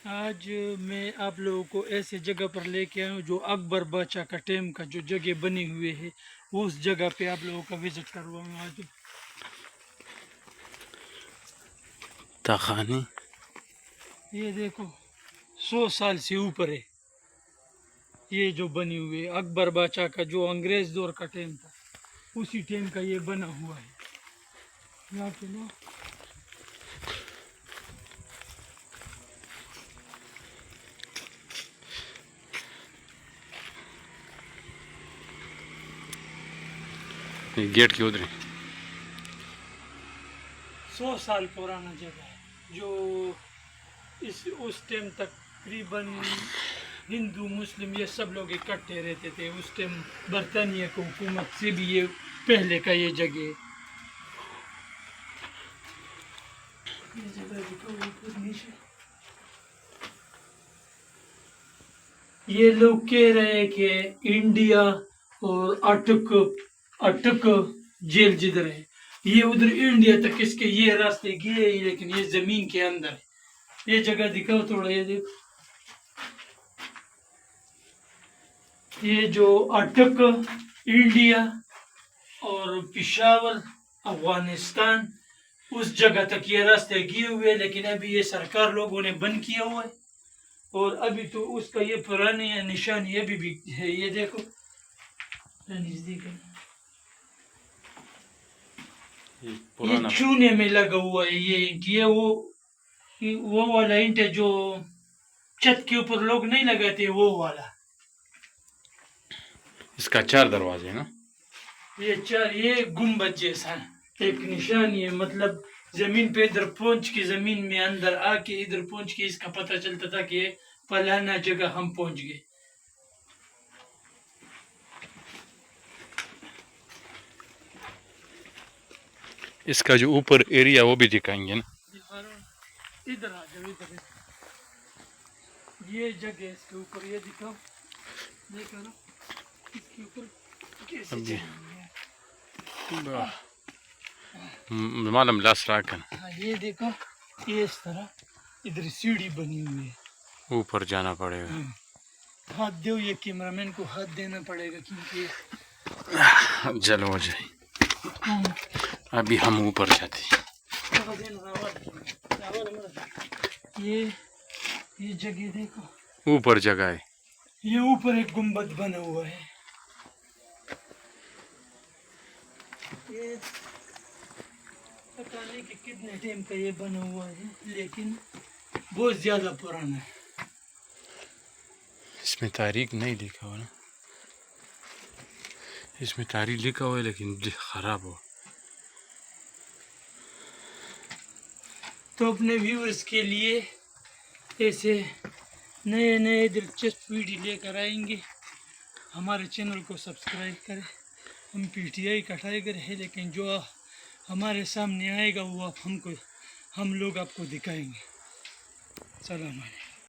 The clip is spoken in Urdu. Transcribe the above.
آج میں آپ لوگوں کو ایسے جگہ پر لے کے آیا ہوں جو اکبر بادشاہ کا ٹائم کا جو جگہ بنی ہوئی ہے اس جگہ پہ آپ لوگوں کا وزٹ کرواؤں گا آج. تاخانی یہ دیکھو 100 سال سے اوپر ہے یہ جو بنی ہوئی ہے اکبر بادشاہ کا جو انگریز دور کا ٹائم تھا اسی ٹائم کا یہ بنا ہوا ہے. یہاں پہ نا گیٹ کی ادھر 100 سال پرانا جگہ ہے جو اس ٹائم تقریباً ہندو مسلم یہ سب لوگ اکٹھے رہتے تھے. اس ٹائم برطانیہ کی حکومت سے بھی یہ پہلے کا یہ جگہ ہے. یہ جگہ دکھاؤ اوپر نیچے. یہ لوگ کہہ رہے ہیں کہ انڈیا اور اٹک جیل جدھر ہے یہ ادھر انڈیا تک اس کے یہ راستے گئے لیکن یہ زمین کے اندر ہے. یہ جگہ دکھاؤ تھوڑا. یہ دیکھو یہ جو اٹک انڈیا اور پشاور افغانستان اس جگہ تک یہ راستے گئے ہوئے لیکن ابھی یہ سرکار لوگوں نے بند کیا ہوا ہے اور ابھی تو اس کا یہ پرانی نشانی ابھی بھی ہے. یہ دیکھو نزدیک ہے یہ چونے میں لگا ہوا ہے. یہ اینٹ یہ وہ والا اینٹ ہے جو چھت کے اوپر لوگ نہیں لگاتے وہ والا. اس کا 4 دروازے ہیں نا یہ گنبد جیسا ایک نشانی ہے. مطلب زمین پہ ادھر پہنچ کے زمین میں اندر آ کے ادھر پہنچ کے اس کا پتہ چلتا تھا کہ فلانا جگہ ہم پہنچ گئے. اس کا جو اوپر ایریا وہ بھی دکھائیں گے نا. ادھر آ جاؤ ادھر. یہ جگہ اس کے اوپر یہ دکھاؤ. دیکھو نا اس کے اوپر کیسے معلوم لاس راکن یہ دیکھو یہ اس طرح ادھر سیڑھی بنی ہوئی ہے. اوپر جانا پڑے گا. ہاتھ دو یہ کیمرہ مین کو ہاتھ دینا پڑے گا کیونکہ چلو ہو جائے. ابھی ہم اوپر جاتے ہیں. یہ جگہ دیکھو اوپر جگہ ہے. یہ اوپر ایک گنبد بنا ہوا ہے. یہ پتہ نہیں کہ کتنے ٹائم کا یہ بنا ہوا ہے لیکن بہت زیادہ پرانا ہے. اس میں تاریخ نہیں لکھا ہوا نا. اس میں تاریخ لکھا ہوا ہے لیکن خراب ہو. تو اپنے ویورز کے لیے ایسے نئے دلچسپ ویڈیو لے کر آئیں گے. ہمارے چینل کو سبسکرائب کریں. ہم پی ٹی آئی کٹائیگر ہے لیکن جو ہمارے سامنے آئے گا وہ ہم لوگ آپ کو دکھائیں گے. سلام علیکم.